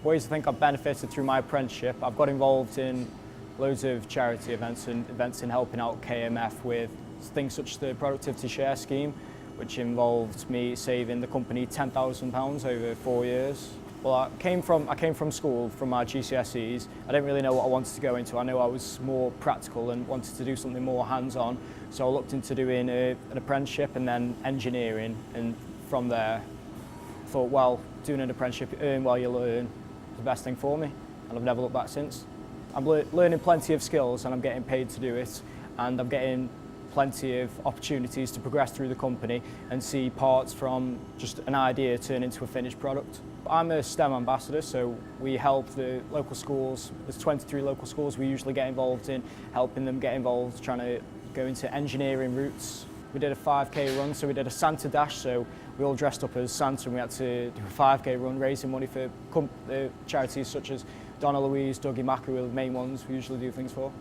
Ways I think I've benefited through my apprenticeship, I've got involved in loads of charity events and events in helping out KMF with things such as the productivity share scheme, which involved me saving the company £10,000 over 4 years. Well, I came from school, from my GCSEs. I didn't really know what I wanted to go into. I knew I was more practical and wanted to do something more hands-on. So I looked into doing an apprenticeship and then engineering. And from there, I thought, well, doing an apprenticeship, earn while you learn, is the best thing for me. And I've never looked back since. I'm learning plenty of skills and I'm getting paid to do it. And I'm getting plenty of opportunities to progress through the company and see parts from just an idea turn into a finished product. I'm a STEM ambassador, so we help the local schools. There's 23 local schools we usually get involved in, helping them get involved, trying to go into engineering routes. We did a 5K run, so we did a Santa dash, so we all dressed up as Santa and we had to do a 5K run, raising money for charities such as Donna Louise, Dougie Mack, who are the main ones we usually do things for.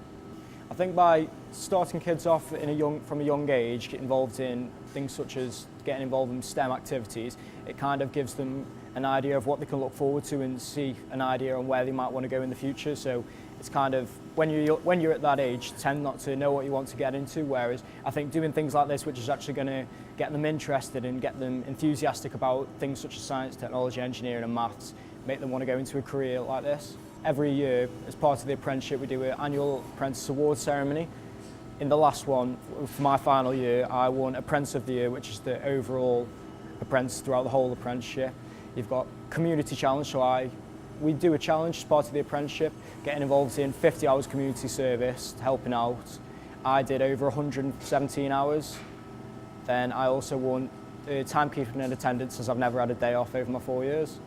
I think by starting kids off from a young age, get involved in things such as getting involved in STEM activities, it kind of gives them an idea of what they can look forward to and see an idea on where they might want to go in the future. So it's kind of, when you're at that age, tend not to know what you want to get into, whereas I think doing things like this, which is actually going to get them interested and get them enthusiastic about things such as science, technology, engineering and maths, make them want to go into a career like this. Every year, as part of the apprenticeship, we do an annual Apprentice Awards ceremony. In the last one, for my final year, I won Apprentice of the Year, which is the overall apprentice throughout the whole apprenticeship. You've got community challenge, so we do a challenge as part of the apprenticeship, getting involved in 50 hours community service, helping out. I did over 117 hours. Then I also won timekeeping and attendance, as I've never had a day off over my 4 years.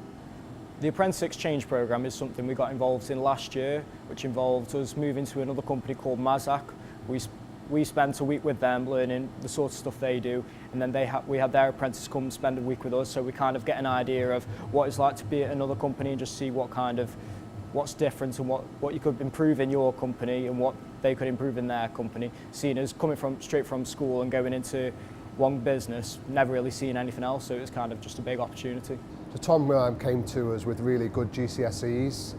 The Apprentice Exchange Programme is something we got involved in last year, which involved us moving to another company called Mazak. We spent a week with them learning the sort of stuff they do, and then we had their apprentices come spend a week with us, so we kind of get an idea of what it's like to be at another company and just see what's different and what you could improve in your company and what they could improve in their company. Seeing us coming straight from school and going into one business, never really seen anything else, so it was kind of just a big opportunity. So Tom came to us with really good GCSEs,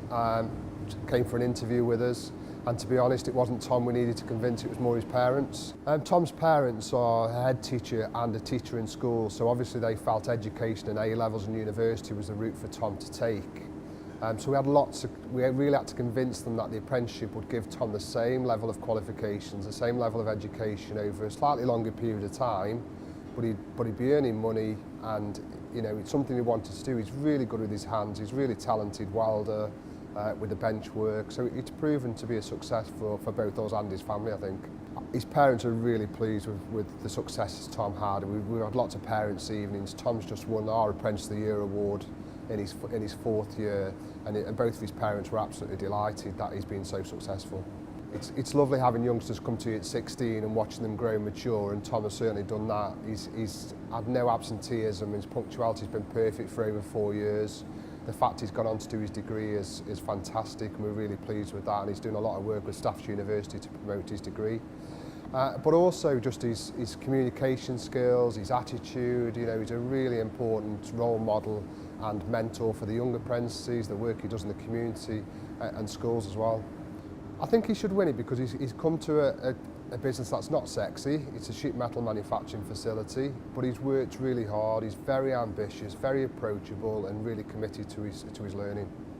came for an interview with us, and to be honest, it wasn't Tom we needed to convince, it was more his parents. Tom's parents are a head teacher and a teacher in school, so obviously they felt education and A-levels and university was the route for Tom to take. So we really had to convince them that the apprenticeship would give Tom the same level of qualifications, the same level of education over a slightly longer period of time, but he'd be earning money, and it's something he wanted to do. He's really good with his hands, he's really talented welder with the bench work, so it's proven to be a success for both us and his family, I think. His parents are really pleased with the successes Tom had. We've had lots of parents' evenings. Tom's just won our Apprentice of the Year award in his 4th year, and both of his parents were absolutely delighted that he's been so successful. It's lovely having youngsters come to you at 16 and watching them grow and mature, and Tom has certainly done that. He's had no absenteeism, his punctuality's been perfect for over 4 years. The fact he's gone on to do his degree is fantastic, and we're really pleased with that, and he's doing a lot of work with Staffs University to promote his degree. But also just his communication skills, his attitude, he's a really important role model and mentor for the young apprentices, the work he does in the community and schools as well. I think he should win it because he's come to a business that's not sexy. It's a sheet metal manufacturing facility, but he's worked really hard. He's very ambitious, very approachable, and really committed to his learning.